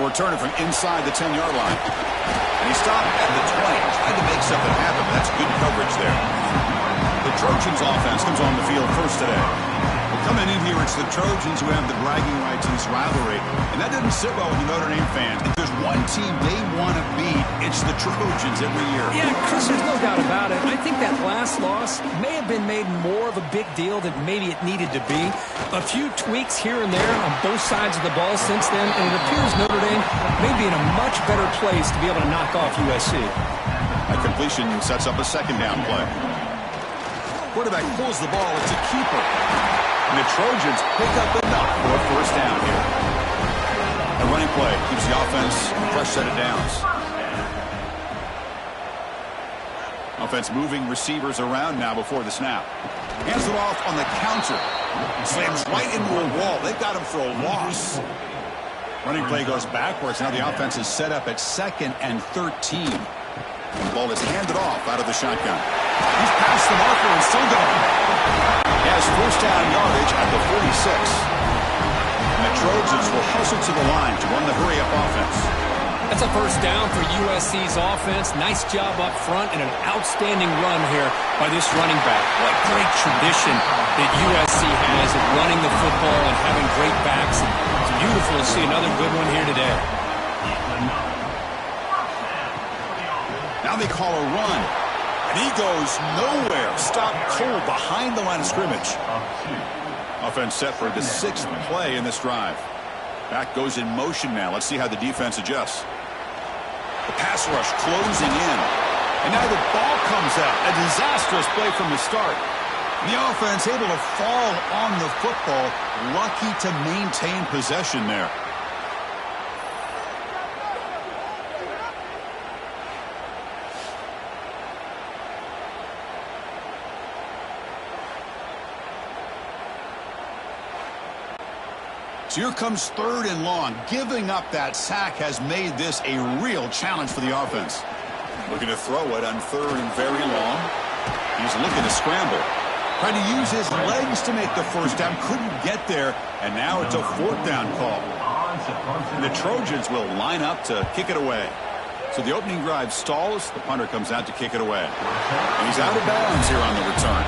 They'll return it from inside the 10-yard line. And he stopped at the 20. Tried to make something happen, but that's good coverage there. The Trojans offense comes on the field first today. Well, coming in here, it's the Trojans who have the bragging rights in this rivalry. And that doesn't sit well with the Notre Dame fans. If there's one team they want to beat, it's the Trojans every year. Yeah, Chris, there's no doubt about it. I think that last loss may have been made more of a big deal than maybe it needed to be. A few tweaks here and there on both sides of the ball since then, and it appears Notre Dame may be in a much better place to be able to knock off USC. A completion sets up a second down play. Quarterback pulls the ball. It's a keeper. And the Trojans pick up enough for a first down here. A running play keeps the offense a fresh set of downs. Offense moving receivers around now before the snap. Hands it off on the counter. Slams right into a wall. They've got him for a loss. Running play goes backwards. Now the offense is set up at 2nd and 13. And the ball is handed off out of the shotgun. He's past the marker and still going. He has first down yardage at the 46. And the Trojans will hustle to the line to run the hurry-up offense. That's a first down for USC's offense. Nice job up front and an outstanding run here by this running back. What great tradition that USC has of running the football and having great backs. And it's beautiful to see another good one here today. Now they call a run. And he goes nowhere. Stopped cold behind the line of scrimmage. Offense set for the 6th play in this drive. Back goes in motion now. Let's see how the defense adjusts. The pass rush closing in. And now the ball comes out. A disastrous play from the start. The offense able to fall on the football. Lucky to maintain possession there. So here comes 3rd and long. Giving up that sack has made this a real challenge for the offense. Looking to throw it on 3rd and very long. He's looking to scramble. Trying to use his legs to make the first down. Couldn't get there. And now it's a 4th down call. And the Trojans will line up to kick it away. So the opening drive stalls. The punter comes out to kick it away. And he's out of bounds here on the return.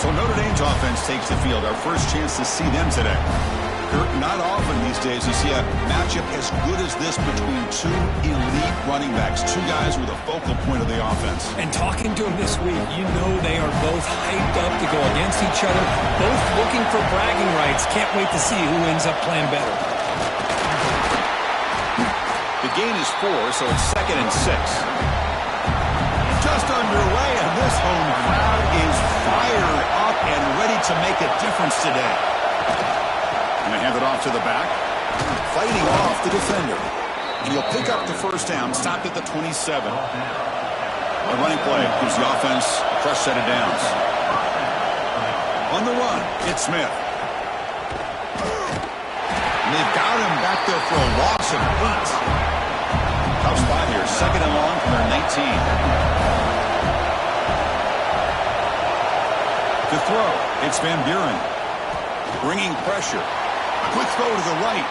So Notre Dame's offense takes the field. Our first chance to see them today. Not often these days you see a matchup as good as this between two elite running backs, two guys with a focal point of the offense. And talking to them this week, you know they are both hyped up to go against each other, both looking for bragging rights. Can't wait to see who ends up playing better. The gain is 4, so it's 2nd and 6. Just underway, and this home crowd is fired up and ready to make a difference today. And they hand it off to the back. Fighting off the defender. And he'll pick up the first down. Stopped at the 27. A running play gives the offense a fresh set of downs. On the run, it's Smith. And they've got him back there for a loss of 8. Tough spot here. 2nd and long from their 19. To throw, it's Van Buren. Bringing pressure. Quick throw to the right.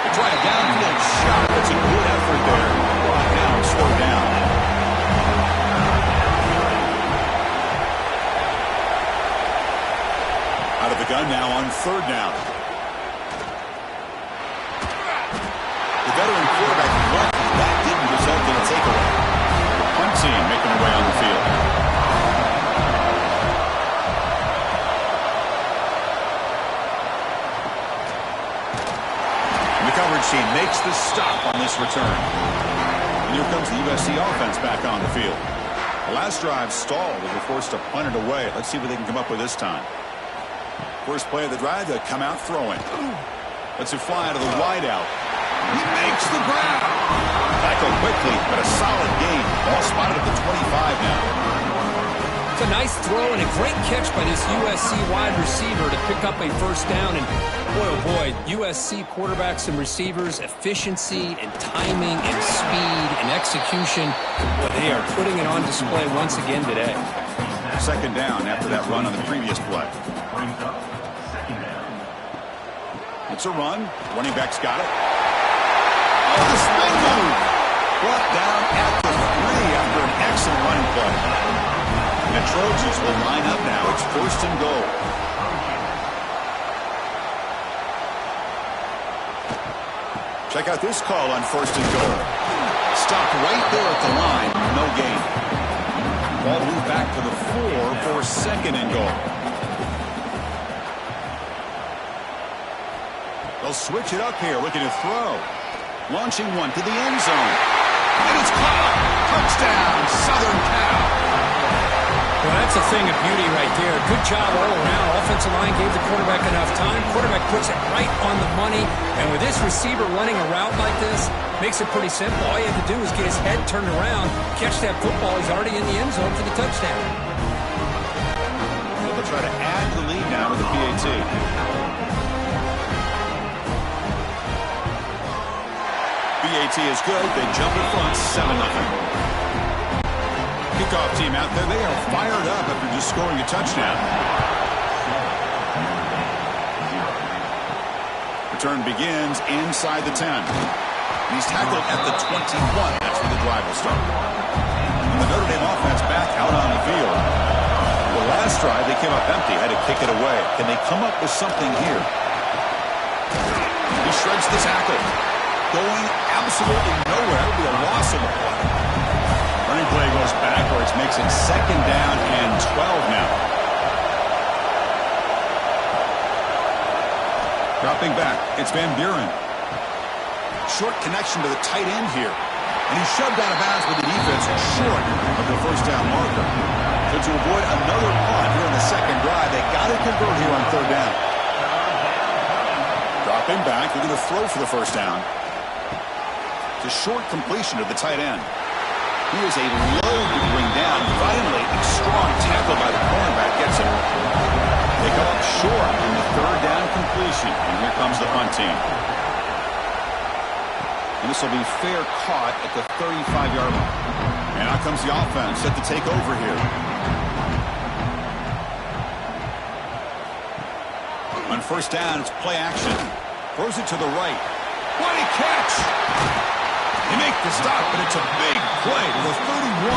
They try a downfield shot. That's a good effort there. Brought down, slowed down. Out of the gun now on 3rd down. The veteran quarterback lucky that didn't result in a takeaway. The punt team making their way on the field. Coverage team makes the stop on this return. And here comes the USC offense back on the field. The last drive stalled. They were forced to punt it away. Let's see what they can come up with this time. First play of the drive, they come out throwing. Lets it fly to the wide out. He makes the grab. Tackle quickly, but a solid gain. Ball spotted at the 25 now. It's a nice throw and a great catch by this USC wide receiver to pick up a first down. And boy, oh boy, USC quarterbacks and receivers, efficiency and timing and speed and execution. But they are putting it on display once again today. 2nd down after that run on the previous play. It's a run. Running back's got it. Oh, the spin move. Brought down at the 3 after an excellent running play. And the Trojans will line up now. It's 1st and goal. Check out this call on 1st and goal. Stopped right there at the line. No gain. Ball moved back to the 4 for 2nd and goal. They'll switch it up here, looking to throw. Launching one to the end zone. And it's caught. Touchdown, Southern Cal. Well, that's a thing of beauty right there. Good job all around. Offensive line gave the quarterback enough time. Quarterback puts it right on the money. And with this receiver running a route like this, makes it pretty simple. All you have to do is get his head turned around, catch that football. He's already in the end zone for the touchdown. They'll try to add the lead now with the PAT. PAT is good. They jump in front, 7-0. Kickoff team out there. They are fired up after just scoring a touchdown. Return begins inside the 10. He's tackled at the 21. That's where the drive will start. And the Notre Dame offense back out on the field. The last drive, they came up empty, had to kick it away. Can they come up with something here? He shreds the tackle. Going absolutely nowhere. That would be a loss of the play. Running play goes backwards, makes it 2nd down and 12 now. Dropping back, it's Van Buren. Short connection to the tight end here. And he's shoved out of bounds with the defense short of the 1st down marker. So to avoid another punt here in the 2nd drive, they got to convert here on 3rd down. Dropping back, they're going to throw for the 1st down. It's a short completion to the tight end. He is a load to bring down. Finally, a strong tackle by the cornerback gets him. They come up short in the 3rd down completion. And here comes the punt team. And this will be fair caught at the 35-yard line. And out comes the offense set to take over here. On 1st down, it's play action. Throws it to the right. What a catch! They make the stop, but it's a big play to the 31.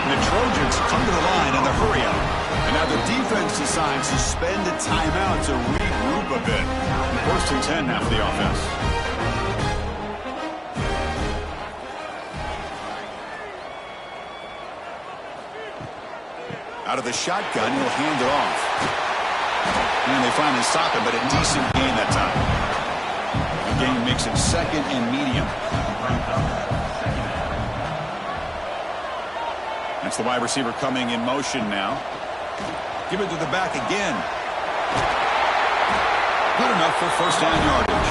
And the Trojans come to the line in the hurry up. And now the defense decides to spend a timeout to regroup a bit. 1st and 10 now for the offense. Out of the shotgun, he'll hand it off. And they finally stop him, but a decent gain that time. The gain makes it 2nd and medium. That's the wide receiver coming in motion now. Give it to the back again. Good enough for 1st down yardage.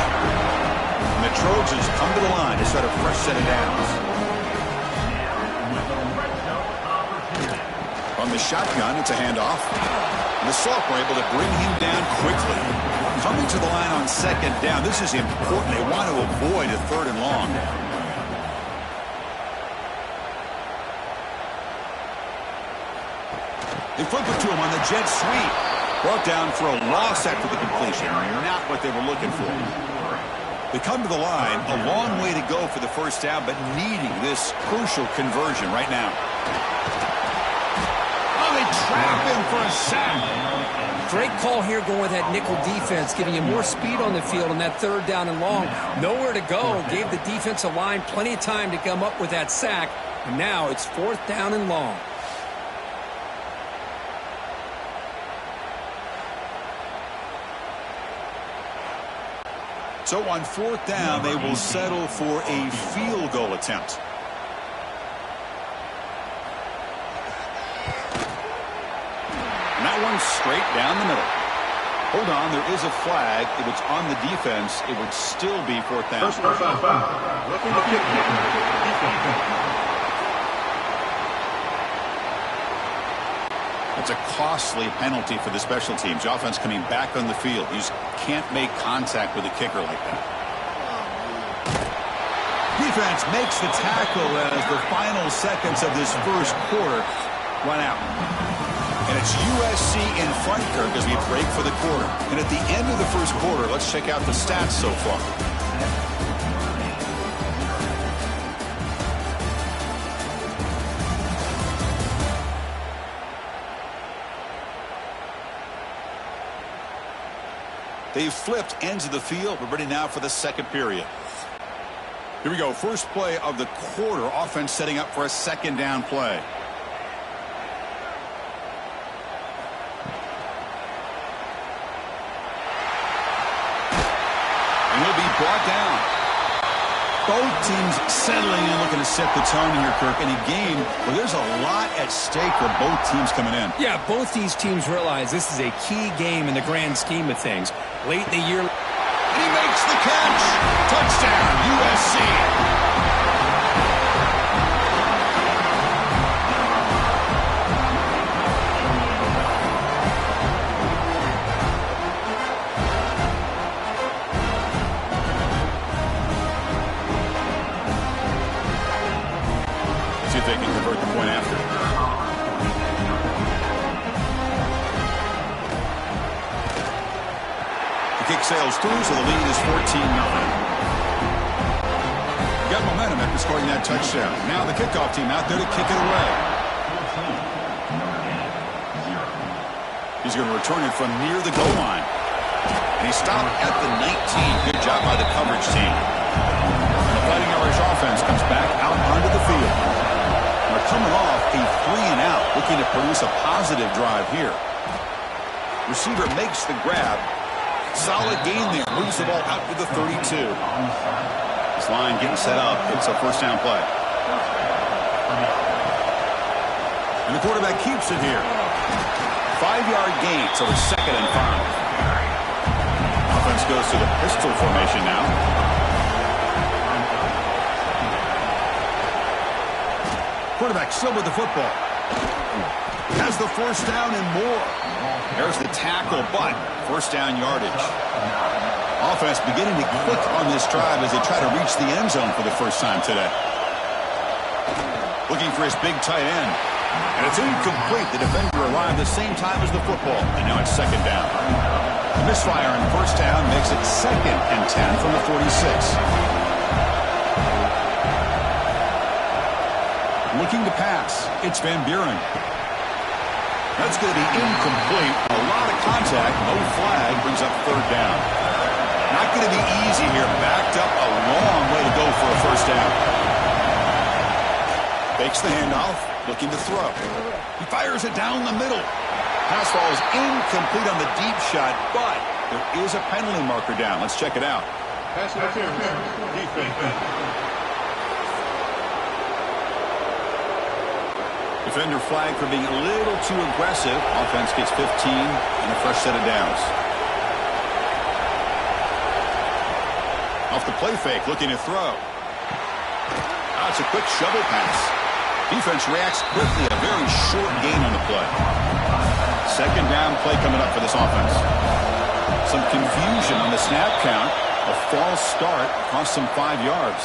And the Trojans come to the line to set a fresh set of downs. From the shotgun, it's a handoff. And the sophomore able to bring him down quickly. Coming to the line on 2nd down. This is important. They want to avoid a 3rd and long. They flip it to him on the jet sweep. Brought down for a loss after the completion. Not what they were looking for. They come to the line. A long way to go for the 1st down, but needing this crucial conversion right now. Oh, they trap him for a sack. Great call here going with that nickel defense, giving you more speed on the field on that 3rd down and long. Nowhere to go. Gave the defensive line plenty of time to come up with that sack. And now it's 4th down and long. So on 4th down, they will settle for a field goal attempt. And that one straight down the middle. Hold on, there is a flag. If it's on the defense, it would still be 4th down. Looking to kick defense. It's a costly penalty for the special teams. The offense coming back on the field. You just can't make contact with a kicker like that. Defense makes the tackle as the final seconds of this 1st quarter run out. And it's USC in front, Kirk, as we break for the quarter. And at the end of the 1st quarter, let's check out the stats so far. They've flipped ends of the field. We're ready now for the second period. Here we go. First play of the quarter. Offense setting up for a second down play. And he'll be brought down. Both teams settling in, looking to set the tone here, Kirk, in a game where there's a lot at stake for both teams coming in. Yeah, both these teams realize this is a key game in the grand scheme of things. Late in the year. And he makes the catch. Touchdown, USC. See if they can convert the point after. The kick sails through, so the lead is 14-9. Got momentum after scoring that touchdown. Now the kickoff team out there to kick it away. He's going to return it from near the goal line. And he stopped at the 19. Good job by the coverage team. And the Fighting Irish offense comes back out onto the field. They're coming off a 3-and-out, looking to produce a positive drive here. Receiver makes the grab. Solid gain there. Moves the ball out to the 32. This line getting set up. It's a first down play. And the quarterback keeps it here. 5-yard gain, so it's 2nd and 5. Offense goes to the pistol formation now. Quarterback still with the football. Has the first down and more. There's the tackle, but first down yardage. Offense beginning to click on this drive as they try to reach the end zone for the first time today. Looking for his big tight end. And it's incomplete. The defender arrived the same time as the football. And now it's 2nd down. The misfire on first down makes it 2nd and 10 from the 46. Looking to pass. It's Van Buren. That's going to be incomplete. A lot of contact. No flag. Brings up 3rd down. Not going to be easy here. Backed up a long way to go for a first down. Fakes the handoff. Looking to throw. He fires it down the middle. Pass ball is incomplete on the deep shot, but there is a penalty marker down. Let's check it out. Pass interference. Defense. Defender flag for being a little too aggressive. Offense gets 15 and a fresh set of downs. Off the play fake, looking to throw. That's a quick shovel pass. Defense reacts quickly. A very short gain on the play. 2nd down play coming up for this offense. Some confusion on the snap count. A false start cost them 5 yards.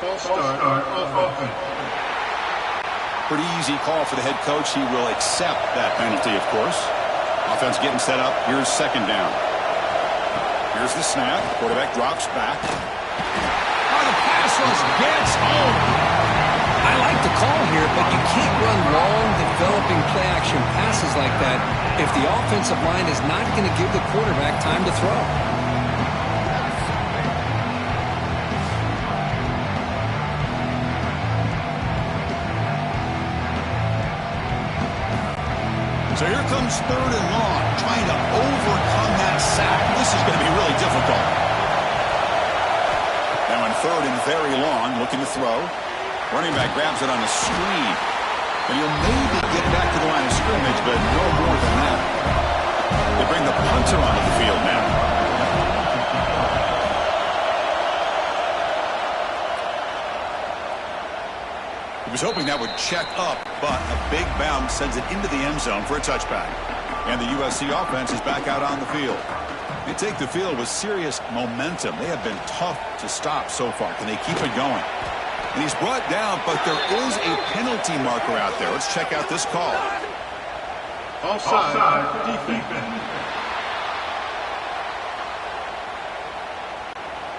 False start. Offense. Pretty easy call for the head coach. He will accept that penalty, of course. Offense getting set up. Here's 2nd down. Here's the snap. Quarterback drops back. Oh, the pass rush gets home. I like the call here, but you can't run long, developing play-action passes like that if the offensive line is not going to give the quarterback time to throw. So here comes 3rd and long, trying to overcome that sack. This is going to be really difficult. Now on 3rd and very long, looking to throw. Running back grabs it on a screen. And he'll maybe get back to the line of scrimmage, but no more than that. They bring the punter onto the field now. He was hoping that would check up, but a big bounce sends it into the end zone for a touchback. And the USC offense is back out on the field. They take the field with serious momentum. They have been tough to stop so far. Can they keep it going? And he's brought down, but there is a penalty marker out there. Let's check out this call. Offside. Defense.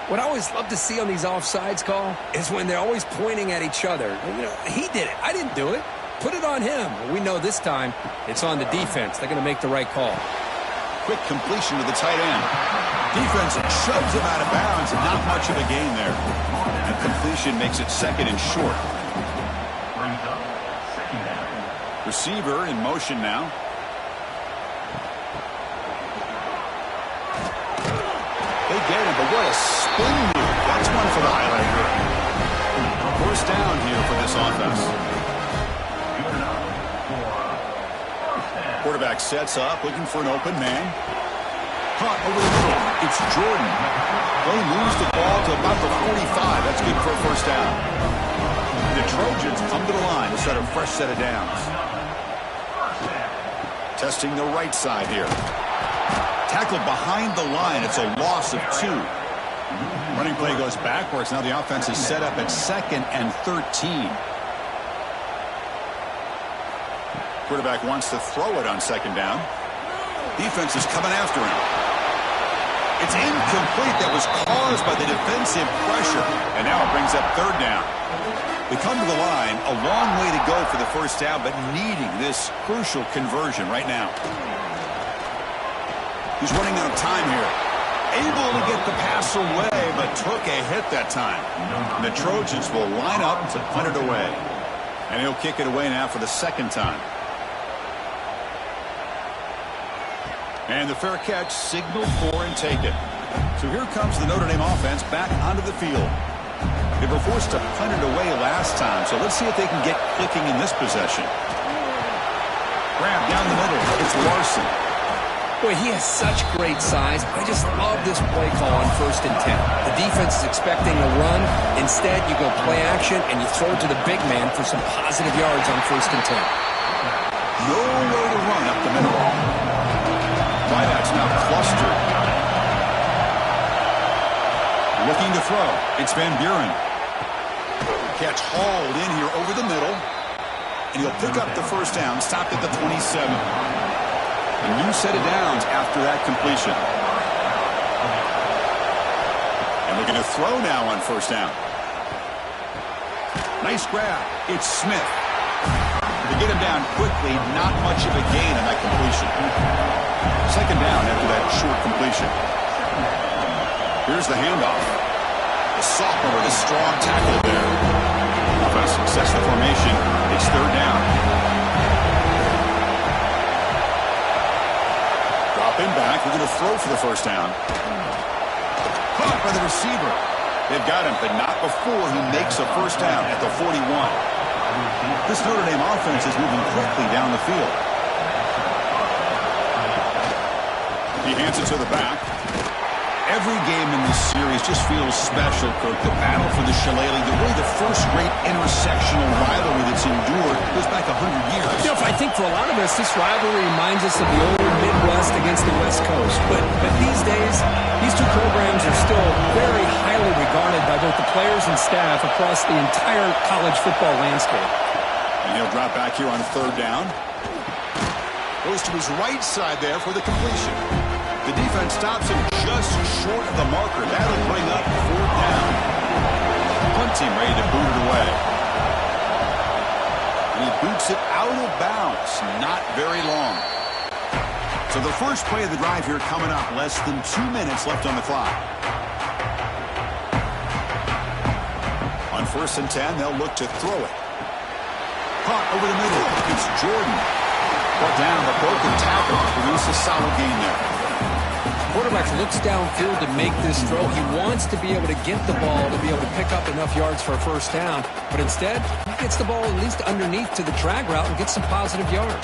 What I always love to see on these offsides call is when they're always pointing at each other. You know, he did it. I didn't do it. Put it on him. We know this time it's on the defense. They're going to make the right call. quick completion to the tight end. Defense shoves him out of bounds, and not much of a gain there. And completion makes it second and short. Receiver in motion now. They get him, but what a spin move. That's one for the highlight reel. First down here for this offense. Quarterback sets up, looking for an open man. Caught over the middle. It's Jordan. Well, he moves the ball to about the 45. That's good for a first down. The Trojans come to the line to set a fresh set of downs. Testing the right side here. Tackled behind the line. It's a loss of 2. Running play goes backwards. Now the offense is set up at 2nd and 13. Quarterback wants to throw it on 2nd down. Defense is coming after him. It's incomplete. That was caused by the defensive pressure. And now it brings up 3rd down. They come to the line, a long way to go for the first down, but needing this crucial conversion right now. He's running out of time here. Able to get the pass away, but took a hit that time. And the Trojans will line up to punt it away. And he'll kick it away now for the 2nd time. And the fair catch signaled for and taken. So here comes the Notre Dame offense back onto the field. They were forced to punt it away last time, so let's see if they can get clicking in this possession. Grab down the middle. It's Larson. Boy, he has such great size. I just love this play call on 1st and 10. The defense is expecting a run. Instead, you go play action, and you throw it to the big man for some positive yards on 1st and 10. Nowhere to run up the middle. Wideouts now clustered. Looking to throw. It's Van Buren. Catch hauled in here over the middle. And he'll pick up the first down, stopped at the 27. A new set of downs after that completion. And looking to throw now on 1st down. Nice grab. It's Smith. To get him down quickly, not much of a gain on that completion. 2nd down after that short completion. Here's the handoff. The sophomore with a strong tackle there. Offense success the formation. It's 3rd down. Dropping back. We're going to throw for the first down. Caught by the receiver. They've got him, but not before he makes a first down at the 41. This Notre Dame offense is moving quickly down the field. He hands it to the back. Every game in this series just feels special, Kirk. The battle for the Shillelagh, really the first great intersectional rivalry that's endured goes back 100 years. You know, I think for a lot of us, this rivalry reminds us of the old Midwest against the West Coast. But these days, these two programs are still very highly regarded by both the players and staff across the entire college football landscape. And he'll drop back here on 3rd down. Goes to his right side there for the completion. The defense stops him just short of the marker. That'll bring up 4th down. Punt team ready to boot it away. And he boots it out of bounds. Not very long. So the first play of the drive here coming up. Less than 2 minutes left on the clock. On 1st and 10, they'll look to throw it. Caught over the middle. It's Jordan. Brought down, the broken tackle. Produces a solid gain there. Quarterback looks downfield to make this throw. He wants to be able to get the ball to be able to pick up enough yards for a first down. But instead, he gets the ball at least underneath to the drag route and gets some positive yards.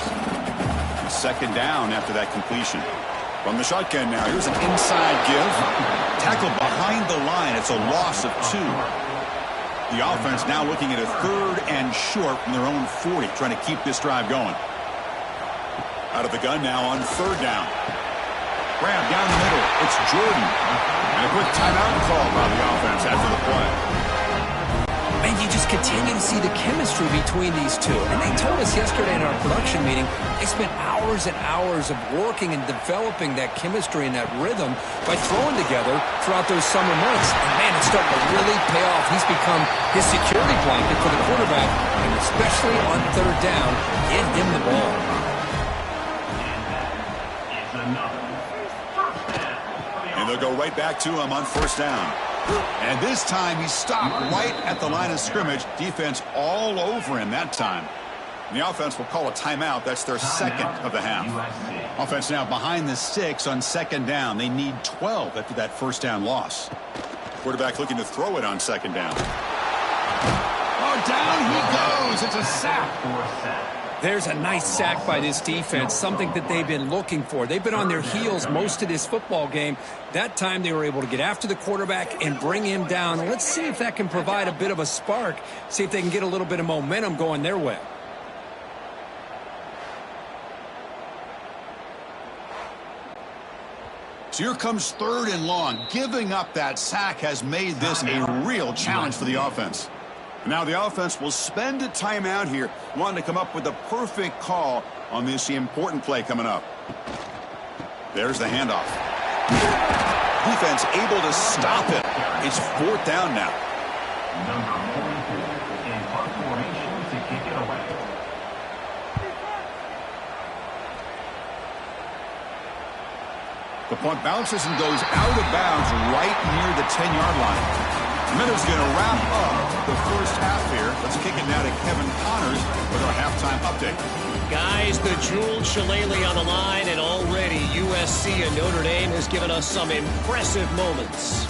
2nd down after that completion. From the shotgun now, here's an inside give. Tackled behind the line. It's a loss of 2. The offense now looking at a 3rd and short from their own 40, trying to keep this drive going. Out of the gun now on 3rd down. Grab down the middle. It's Jordan. And a quick timeout call by the offense after the play. And you just continue to see the chemistry between these two. And they told us yesterday in our production meeting, they spent hours and hours of working and developing that chemistry and that rhythm by throwing together throughout those summer months. And man, it's starting to really pay off. He's become his security blanket for the quarterback, and especially on 3rd down, give him the ball. And that is another they'll go right back to him on first down. And this time he stopped right at the line of scrimmage. Defense all over him that time. And the offense will call a timeout. That's their second of the half. Offense now behind the 6 on second down. They need 12 after that first down loss. Quarterback looking to throw it on second down. Oh, down he goes. It's a sack. There's a nice sack by this defense, something that they've been looking for. They've been on their heels most of this football game. That time they were able to get after the quarterback and bring him down. Let's see if that can provide a bit of a spark, see if they can get a little bit of momentum going their way. So here comes 3rd and long. Giving up that sack has made this a real challenge for the offense. Now the offense will spend a timeout here, wanting to come up with the perfect call on this important play coming up. There's the handoff. Defense able to stop it. It's 4th down now. Number 42 in punt formation to kick it away. The punt bounces and goes out of bounds right near the 10-yard line. Minutes going to wrap up the first half here. Let's kick it now to Kevin Connors with our halftime update. Guys, the jeweled shillelagh on the line, and already USC and Notre Dame has given us some impressive moments.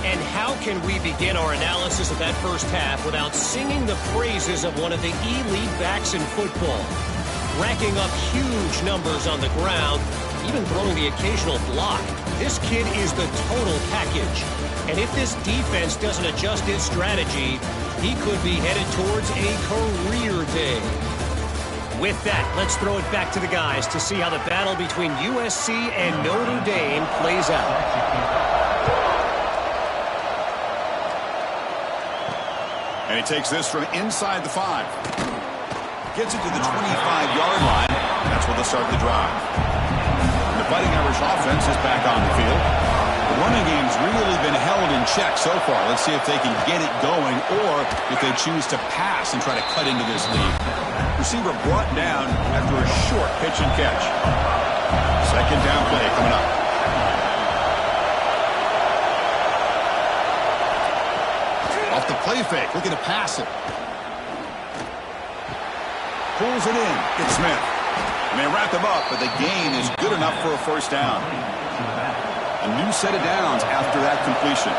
And how can we begin our analysis of that first half without singing the praises of one of the elite backs in football? Racking up huge numbers on the ground, even throwing the occasional block. This kid is the total package. And if this defense doesn't adjust its strategy, he could be headed towards a career day. With that, let's throw it back to the guys to see how the battle between USC and Notre Dame plays out. And he takes this from inside the 5. Gets it to the 25-yard line. That's where they'll start the drive. The Fighting Irish offense is back on the field. The running game's really been held in check so far. Let's see if they can get it going or if they choose to pass and try to cut into this lead. Receiver brought down after a short pitch and catch. Second down play coming up. Off the play fake, looking to pass it. Pulls it in. It's Smith. And they wrap him up, but the gain is good enough for a first down. A new set of downs after that completion.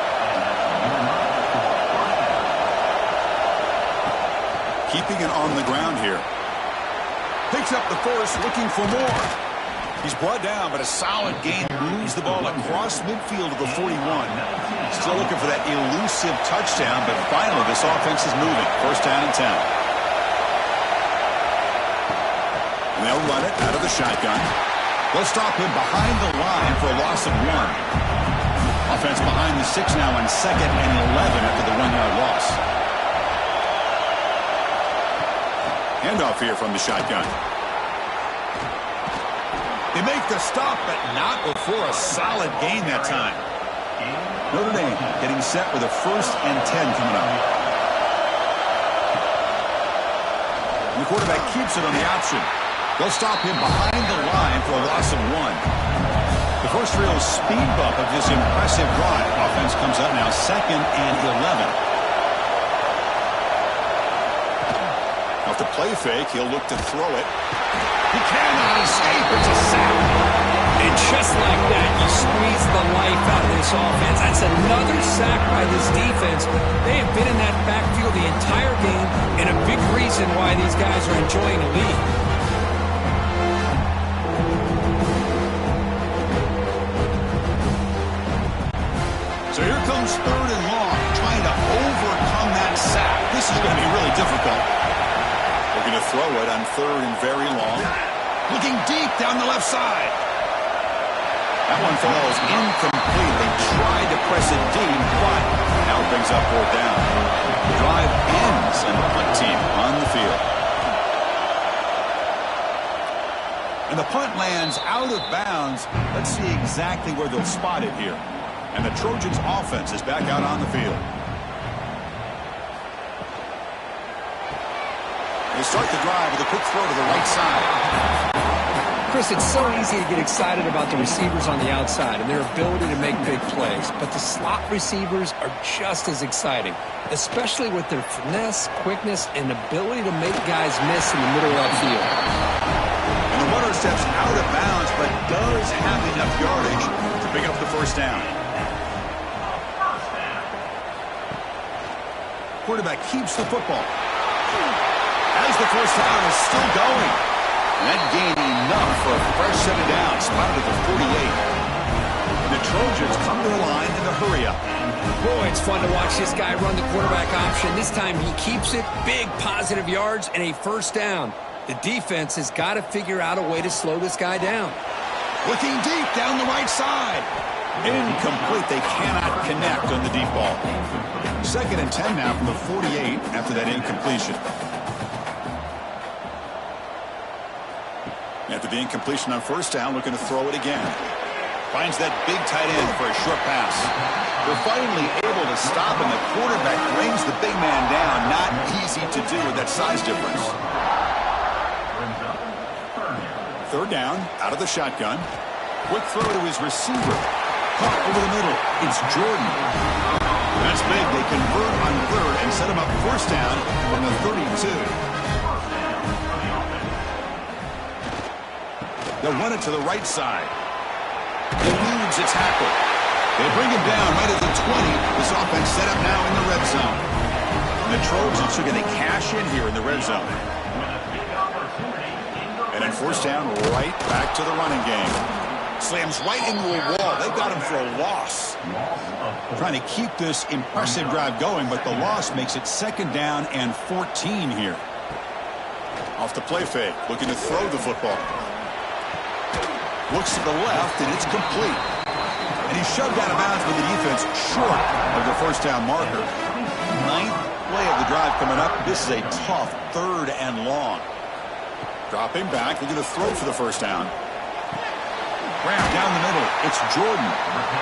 Keeping it on the ground here. Picks up the first, looking for more. He's brought down, but a solid gain moves the ball across midfield to the 41. Still looking for that elusive touchdown, but finally this offense is moving. First down and 10. And they'll run it out of the shotgun. They'll stop him behind the line for a loss of 1. Offense behind the 6 now on 2nd and 11 after the 1-yard loss. Handoff here from the shotgun. They make the stop, but not before a solid gain that time. Notre Dame getting set with a 1st and 10 coming up. And the quarterback keeps it on the option. They'll stop him behind the line for a loss of 1. The first real speed bump of this impressive drive. Offense comes up now 2nd and 11. Off the play fake, he'll look to throw it. He cannot escape. It's a sack. And just like that, you squeeze the life out of this offense. That's another sack by this defense. They have been in that backfield the entire game, and a big reason why these guys are enjoying a lead. So here comes 3rd and long, trying to overcome that sack. This is going to be really difficult. Looking to throw it on 3rd and very long. Looking deep down the left side. That one falls incomplete. They tried to press it deep, but now it brings up 4th down. The drive ends and the punt team on the field. And the punt lands out of bounds. Let's see exactly where they'll spot it here. And the Trojans' offense is back out on the field. They start the drive with a quick throw to the right side. Chris, it's so easy to get excited about the receivers on the outside and their ability to make big plays, but the slot receivers are just as exciting, especially with their finesse, quickness, and ability to make guys miss in the middle of that field. And the runner steps out of bounds, but does have enough yardage to pick up the first down. Quarterback keeps the football. As the first down is still going. And that gained enough for a fresh set of downs, spotted at the 48. And the Trojans come to the line in the hurry-up. Boy, it's fun to watch this guy run the quarterback option. This time he keeps it, big positive yards, and a first down. The defense has got to figure out a way to slow this guy down. Looking deep down the right side. Incomplete. They cannot connect on the deep ball. 2nd and 10 now from the 48 after that incompletion. After the incompletion on first down, looking to throw it again. Finds that big tight end for a short pass. They're finally able to stop him. The quarterback brings the big man down. Not easy to do with that size difference. 3rd down, out of the shotgun. Quick throw to his receiver. Caught over the middle. It's Jordan. That's big. They convert on 3rd and set him up first down from the 32. They'll run it to the right side. Eludes a tackle. They bring him down right at the 20. This offense set up now in the red zone. And the Trojans are going to cash in here in the red zone. And then first down, right back to the running game. Slams right into a wall. They got him for a loss. Trying to keep this impressive drive going, but the loss makes it 2nd down and 14 here. Off the play fake, looking to throw the football. Looks to the left, and it's complete. And he's shoved out of bounds with the defense short of the first down marker. 9th play of the drive coming up. This is a tough 3rd and long. Dropping back, looking to throw for the first down. Grab down the middle. It's Jordan.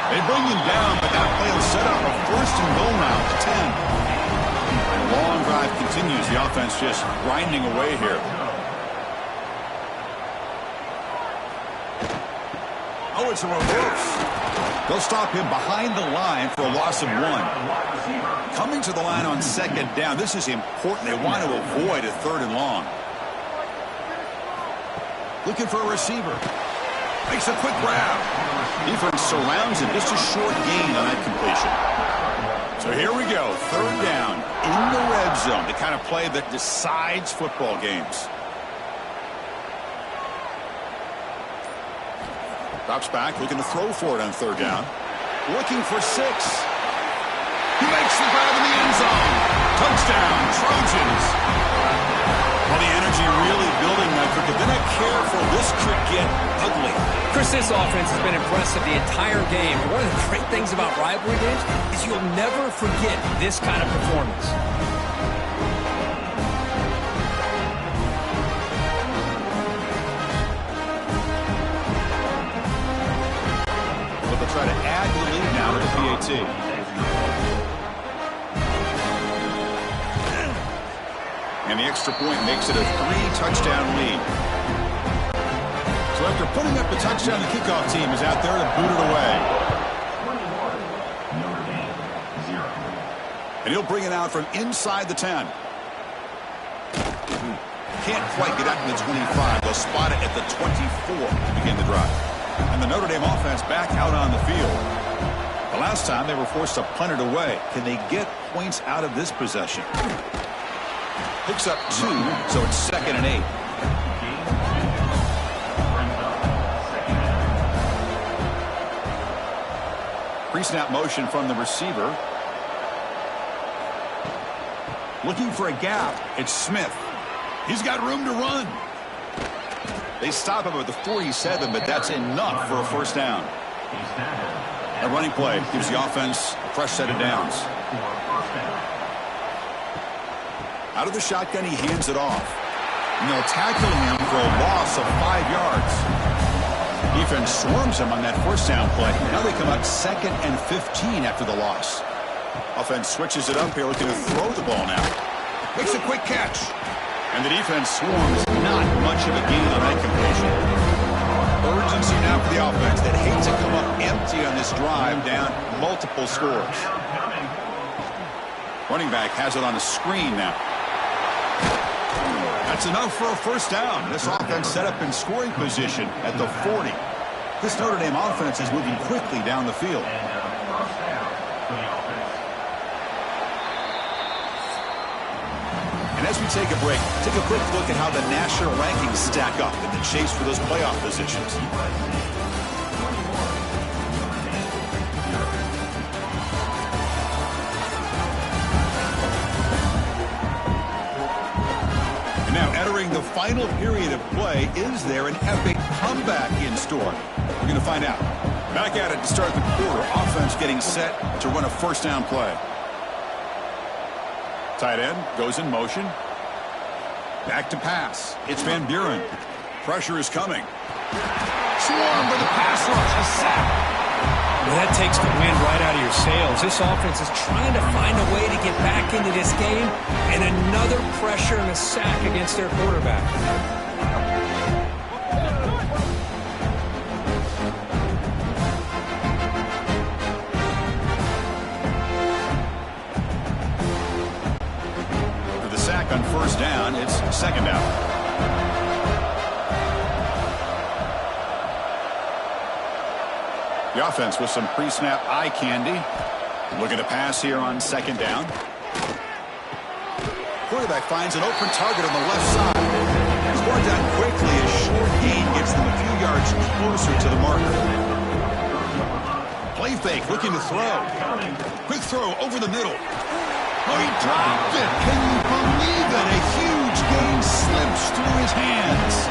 They bring him down, but that play will set up a 1st and goal now at the 10. And the long drive continues. The offense just grinding away here. Oh, it's a reverse. They'll stop him behind the line for a loss of 1. Coming to the line on 2nd down. This is important. They want to avoid a 3rd and long. Looking for a receiver. Makes a quick grab. Defense surrounds him. Just a short gain on that completion. So here we go. 3rd down in the red zone. The kind of play that decides football games. Drops back, looking to throw for it on 3rd down. Looking for 6. He makes the grab in the end zone. Touchdown, Trojans. Well, the energy really building that cricket. They're not careful. This could get ugly. Chris, this offense has been impressive the entire game. One of the great things about rivalry games is you'll never forget this kind of performance. They'll try to add to the lead now to the PAT. And the extra point makes it a 3-touchdown lead. So after putting up the touchdown, the kickoff team is out there to boot it away. And he'll bring it out from inside the 10. Can't quite get out to the 25. They'll spot it at the 24 to begin the drive. And the Notre Dame offense back out on the field. The last time they were forced to punt it away. Can they get points out of this possession? Picks up 2, so it's 2nd and 8. Pre-snap motion from the receiver. Looking for a gap. It's Smith. He's got room to run. They stop him at the 47, but that's enough for a first down. A running play gives the offense a fresh set of downs. Out of the shotgun, he hands it off. And they'll tackle him for a loss of 5 yards. Defense swarms him on that first down play. Now they come out 2nd and 15 after the loss. Offense switches it up here, looking to throw the ball now. Makes a quick catch. And the defense swarms. Not much of a gain on that completion. Urgency now for the offense that hates to come up empty on this drive down multiple scores. Running back has it on the screen now. That's enough for a first down. This offense set up in scoring position at the 40. This Notre Dame offense is moving quickly down the field. And as we take a break, take a quick look at how the national rankings stack up in the chase for those playoff positions. And now entering the final period of play, is there an epic comeback in store? We're going to find out. Back at it to start the quarter. Offense getting set to run a first down play. Tight end goes in motion. Back to pass. It's Van Buren. Pressure is coming. Swarmed by the pass rush. A sack. Well, that takes the wind right out of your sails. This offense is trying to find a way to get back into this game, and another pressure and a sack against their quarterback. On first down, it's second down. The offense with some pre-snap eye candy. Looking to pass here on second down. Quarterback finds an open target on the left side. He's brought down quickly. A short gain gets them a few yards closer to the marker. Play fake, looking to throw. Quick throw over the middle. Oh, he dropped it. Can you believe it? A huge gain slips through his hands.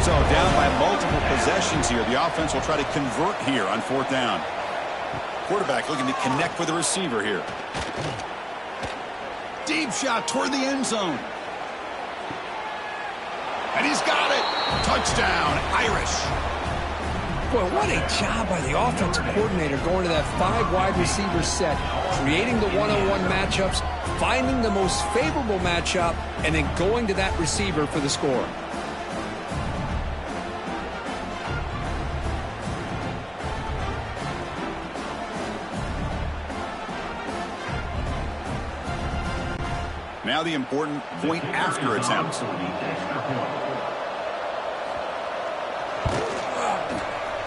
So down by multiple possessions here. The offense will try to convert here on fourth down. Quarterback looking to connect with the receiver here. Deep shot toward the end zone. And he's got it. Touchdown, Irish. Boy, what a job by the offensive coordinator going to that 5 wide receiver set, creating the one-on-one matchups, finding the most favorable matchup, and then going to that receiver for the score. Now the important point after attempt.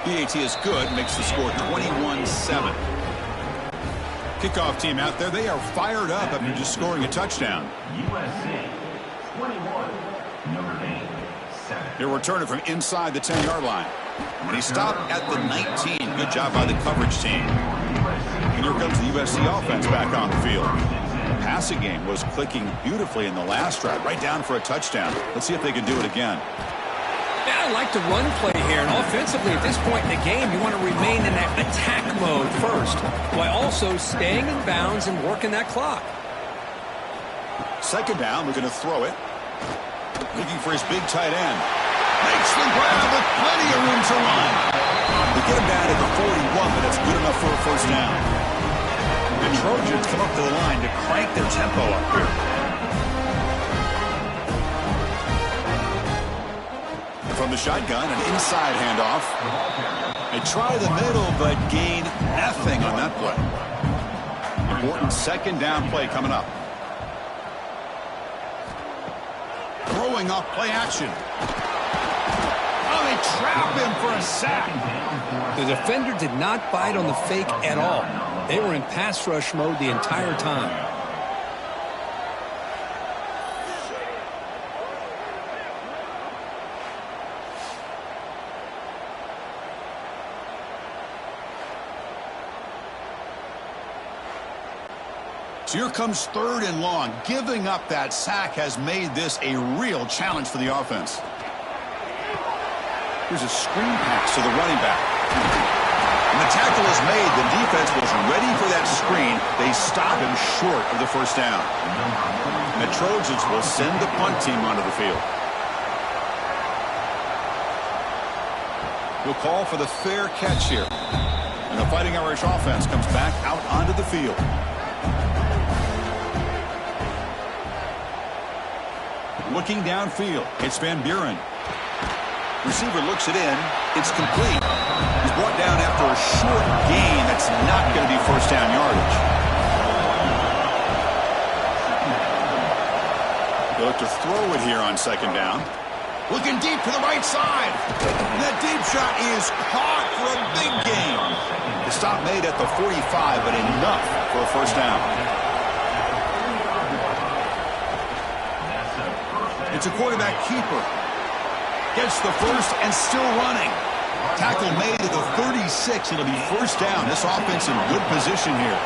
PAT is good, makes the score 21-7. Kickoff team out there, they are fired up after just scoring a touchdown. USC 21, Notre Dame 7. They're returning from inside the 10-yard line. And he stopped at the 19. Good job by the coverage team. And here comes the USC offense back on the field. The passing game was clicking beautifully in the last drive, right down for a touchdown. Let's see if they can do it again. Yeah, I like the run play here, and offensively at this point in the game, you want to remain in that attack mode first, while also staying in bounds and working that clock. Second down, we're going to throw it. Looking for his big tight end. Makes the grab with plenty of room to run. We get him down at the 41, but that's good enough for a first down. The Trojans come up to the line to crank their tempo up here. From the shotgun, an inside handoff. They try the middle, but gain nothing on that play. Important second down play coming up. Throwing off play action. Oh, they trap him for a sack. The defender did not bite on the fake at all. They were in pass rush mode the entire time. So here comes third and long. Giving up that sack has made this a real challenge for the offense. Here's a screen pass to the running back. And the tackle is made. The defense was ready for that screen. They stop him short of the first down. And the Trojans will send the punt team onto the field. We'll call for the fair catch here. And the Fighting Irish offense comes back out onto the field. Looking downfield, it's Van Buren. Receiver looks it in. It's complete. He's brought down after a short gain. That's not going to be first down yardage. They look to throw it here on second down. Looking deep to the right side. And that deep shot is caught for a big gain. The stop made at the 45, but enough for a first down. It's a quarterback keeper. Gets the first and still running. Tackle made at the 36. It'll be first down. This offense in good position here.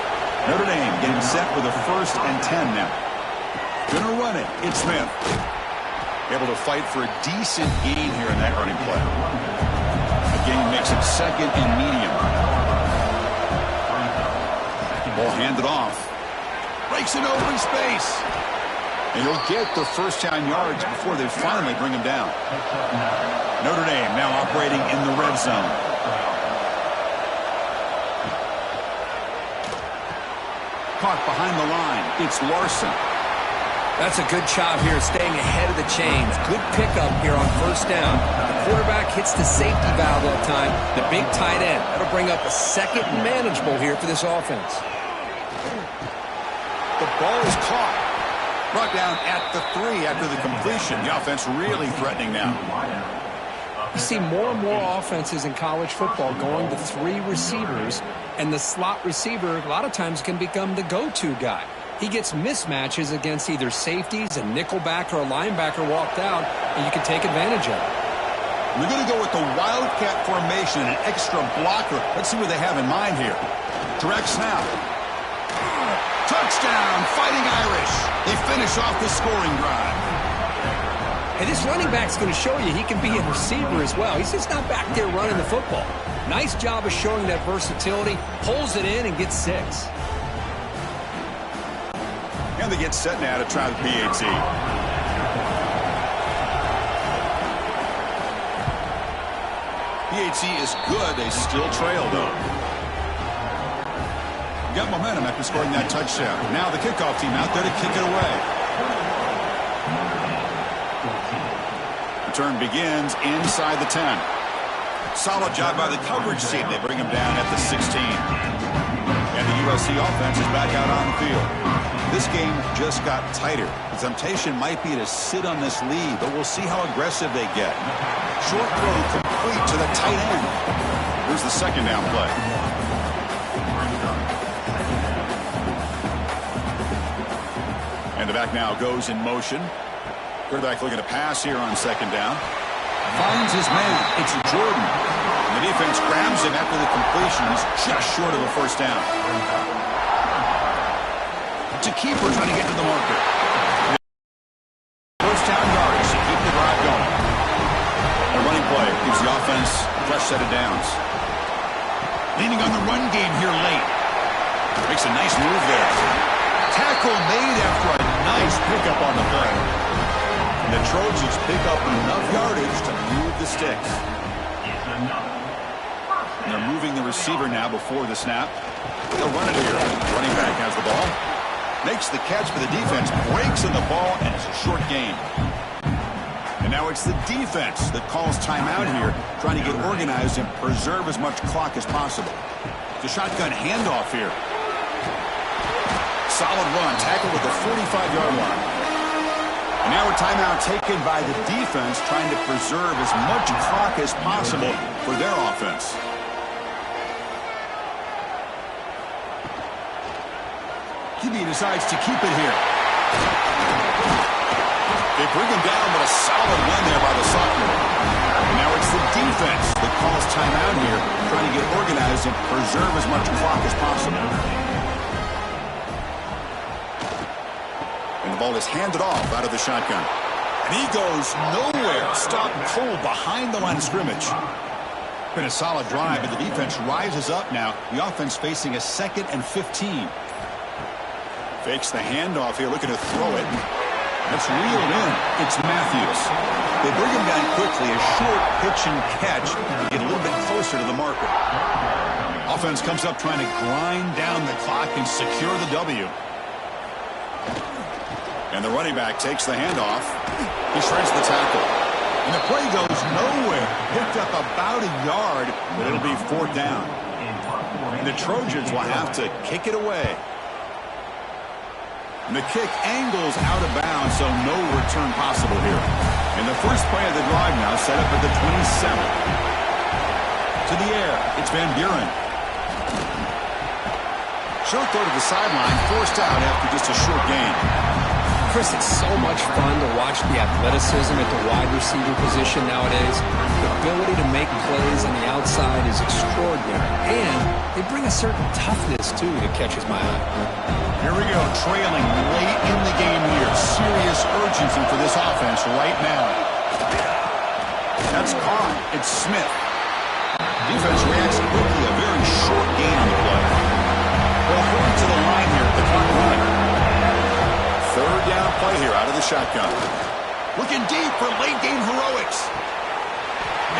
Notre Dame getting set with a 1st and 10 now. Gonna run it. It's Smith. Able to fight for a decent gain here in that running play. The gain makes it 2nd and medium. Ball handed off. Breaks it open space. And he'll get the first down yards before they finally bring him down. Notre Dame now operating in the red zone. Caught behind the line. It's Larson. That's a good job here staying ahead of the chains. Good pickup here on first down. The quarterback hits the safety valve that time. The big tight end. That'll bring up a 2nd and manageable here for this offense. The ball is caught. Brought down at the 3 after the completion. The offense really threatening now. You see more and more offenses in college football going to 3 receivers, and the slot receiver a lot of times can become the go-to guy. He gets mismatches against either safeties, a nickelback, or a linebacker walked out, and you can take advantage of it. We're going to go with the Wildcat formation, an extra blocker. Let's see what they have in mind here. Direct snap. Touchdown, Fighting Irish. They finish off the scoring drive. And this running back's going to show you he can be a receiver as well. He's just not back there running the football. Nice job of showing that versatility. Pulls it in and gets 6. And they get set now to try the PAT. PAT is good. They still trail, though. Got momentum after scoring that touchdown. Now the kickoff team out there to kick it away. Return begins inside the 10. Solid job by the coverage team. They bring him down at the 16. And the USC offense is back out on the field. This game just got tighter. The temptation might be to sit on this lead, but we'll see how aggressive they get. Short throw complete to the tight end. Here's the second down play. And the back now goes in motion. Quarterback looking to pass here on second down. Finds his man. It's Jordan. And the defense grabs him after the completion. He's just short of a first down. It's a keeper trying to get to the marker. First down yards to keep the drive going. A running play gives the offense a fresh set of downs. Leaning on the run game here late. Makes a nice move there. Tackle made after a nice pickup on the play. And the Trojans pick up enough yardage to move the sticks. And they're moving the receiver now before the snap. They'll run it here. Running back has the ball. Makes the catch, but the defense breaks in the ball, and it's a short gain. And now it's the defense that calls timeout here, trying to get organized and preserve as much clock as possible. The shotgun handoff here. Solid run, tackled at the 45-yard line. And now a timeout taken by the defense, trying to preserve as much clock as possible for their offense. QB decides to keep it here. They bring him down, but a solid run there by the sophomore. And now it's the defense that calls timeout here, trying to get organized and preserve as much clock as possible. And the ball is handed off out of the shotgun. And he goes nowhere. Stopped cold behind the line of scrimmage. Been a solid drive, but the defense rises up now. The offense facing a 2nd and 15. Fakes the handoff here, looking to throw it. That's reeled in. It's Matthews. They bring him down quickly. A short pitch and catch to get a little bit closer to the marker. Offense comes up trying to grind down the clock and secure the W. And the running back takes the handoff. He shreds the tackle. And the play goes nowhere. Picked up about a yard, but it'll be 4th down. And the Trojans will have to kick it away. And the kick angles out of bounds, so no return possible here. And the first play of the drive now set up at the 27. To the air, it's Van Buren. Short throw to the sideline, forced out after just a short gain. Chris, it's so much fun to watch the athleticism at the wide receiver position nowadays. The ability to make plays on the outside is extraordinary. And they bring a certain toughness, too, that catches my eye. Here we go, trailing late in the game here. Serious urgency for this offense right now. That's caught. It's Smith. Defense reacts quickly. A very short gain on the play. Well, hurry to the line here at the clock running. 3rd down play here out of the shotgun. Looking deep for late game heroics.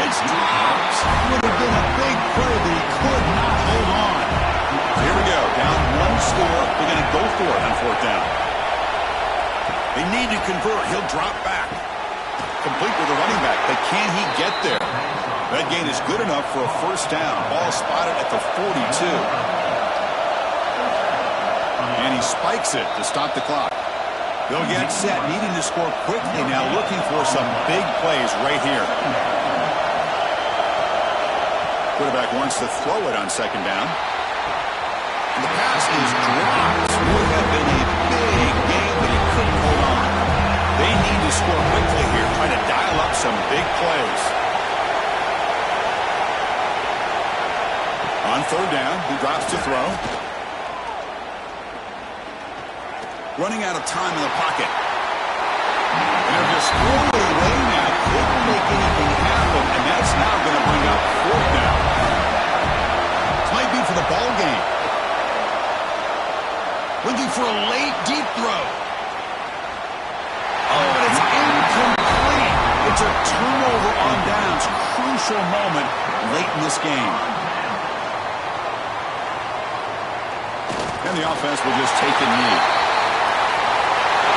It's dropped. Would have been a big play, but he could not hold on. Here we go. Down 1 score. They're going to go for it on 4th down. They need to convert. He'll drop back. Complete with the running back, but can he get there? That gain is good enough for a 1st down. Ball spotted at the 42. And he spikes it to stop the clock. They'll get set, needing to score quickly now, looking for some big plays right here. Quarterback wants to throw it on 2nd down. And the pass is dropped. Would have been a big game, but he couldn't hold on. They need to score quickly here, trying to dial up some big plays. On 3rd down, he drops to throw. Running out of time in the pocket. And they're just throwing it away now. Couldn't make anything happen, and that's now going to bring up 4th down. This might be for the ball game. Looking for a late, deep throw. Oh, and it's incomplete. It's a turnover on downs. Crucial moment late in this game. And the offense will just take a knee.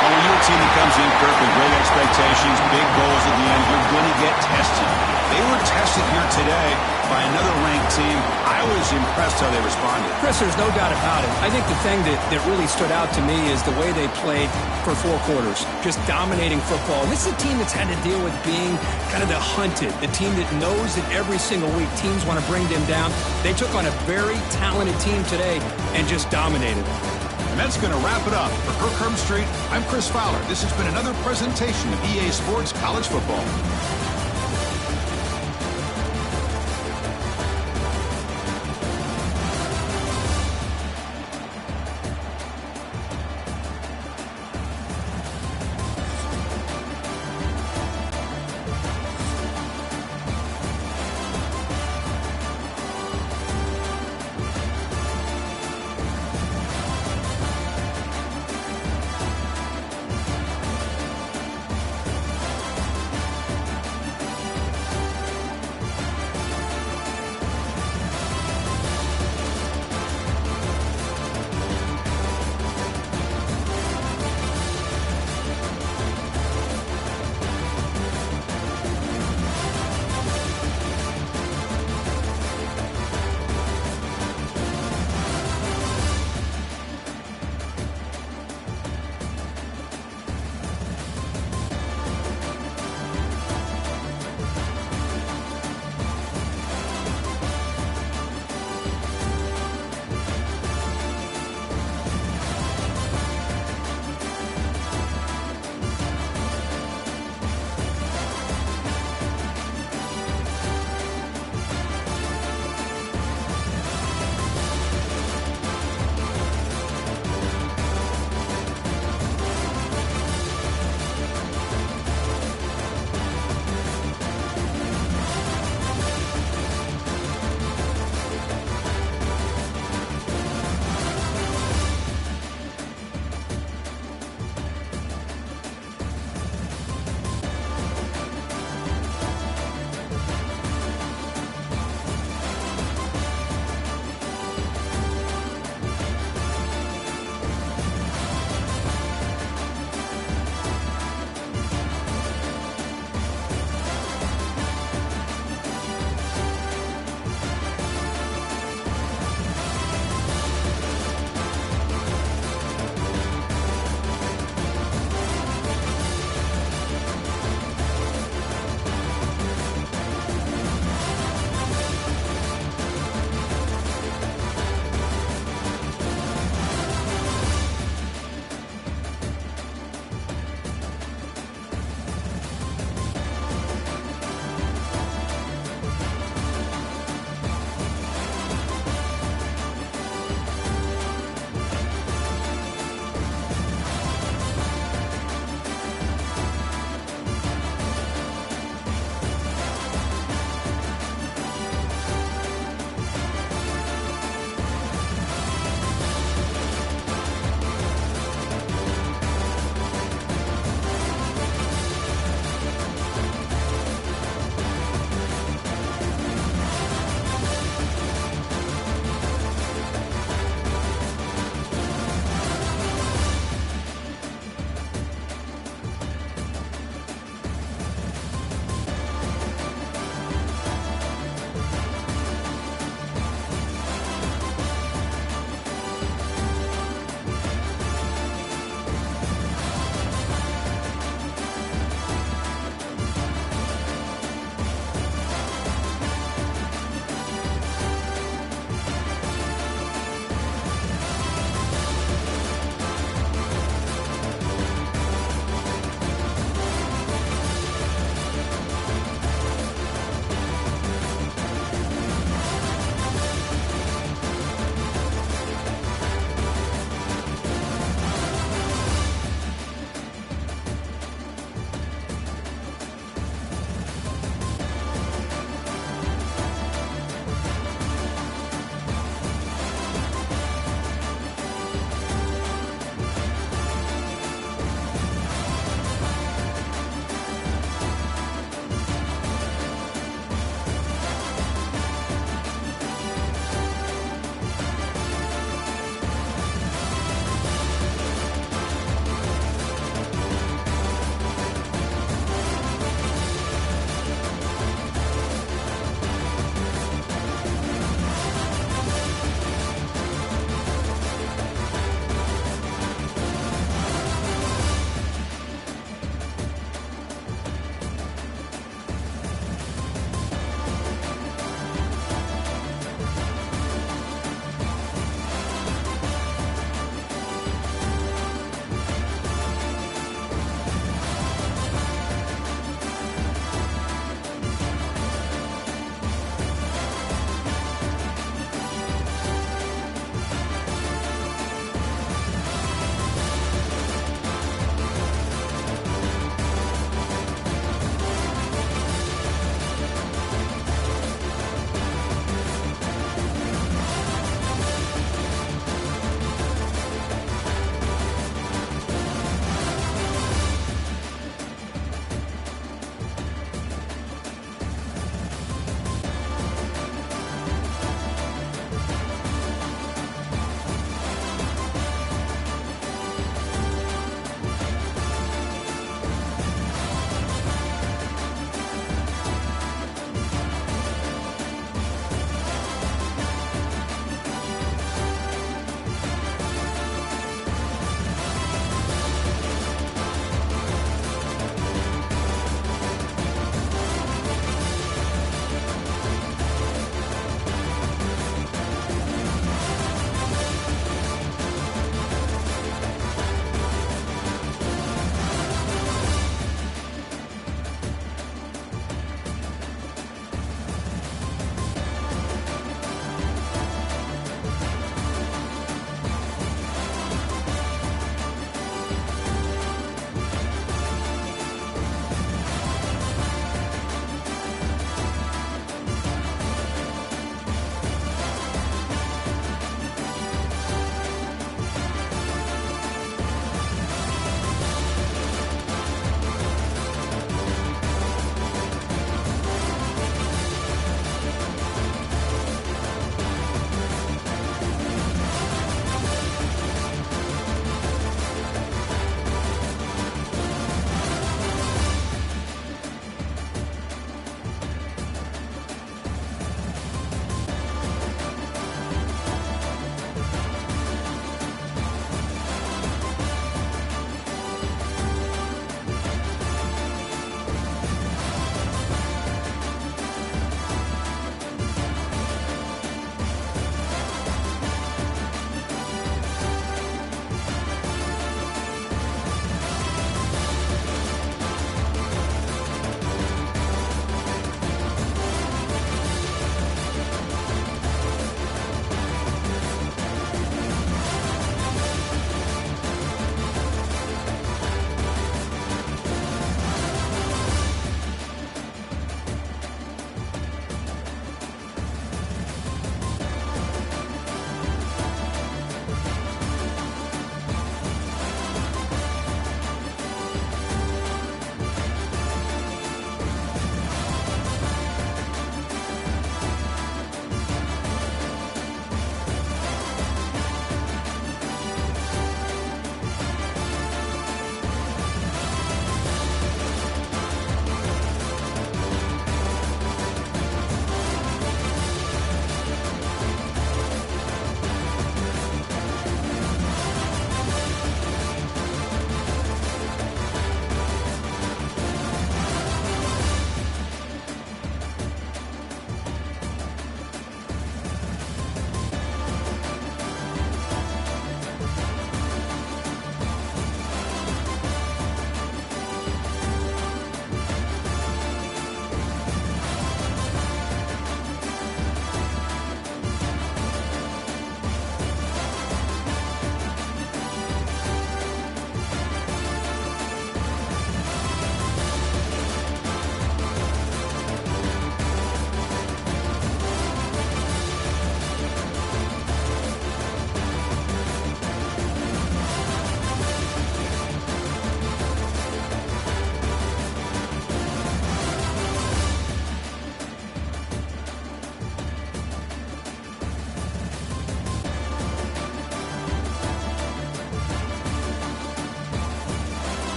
Well, when you're a team that comes in, Kirk, with great expectations, big goals at the end, you're going to get tested. They were tested here today by another ranked team. I was impressed how they responded. Chris, there's no doubt about it. I think the thing that really stood out to me is the way they played for 4 quarters, just dominating football. This is a team that's had to deal with being kind of the hunted, the team that knows that every single week teams want to bring them down. They took on a very talented team today and just dominated them. And that's going to wrap it up. For Kirk Herbstreit, I'm Chris Fowler. This has been another presentation of EA Sports College Football.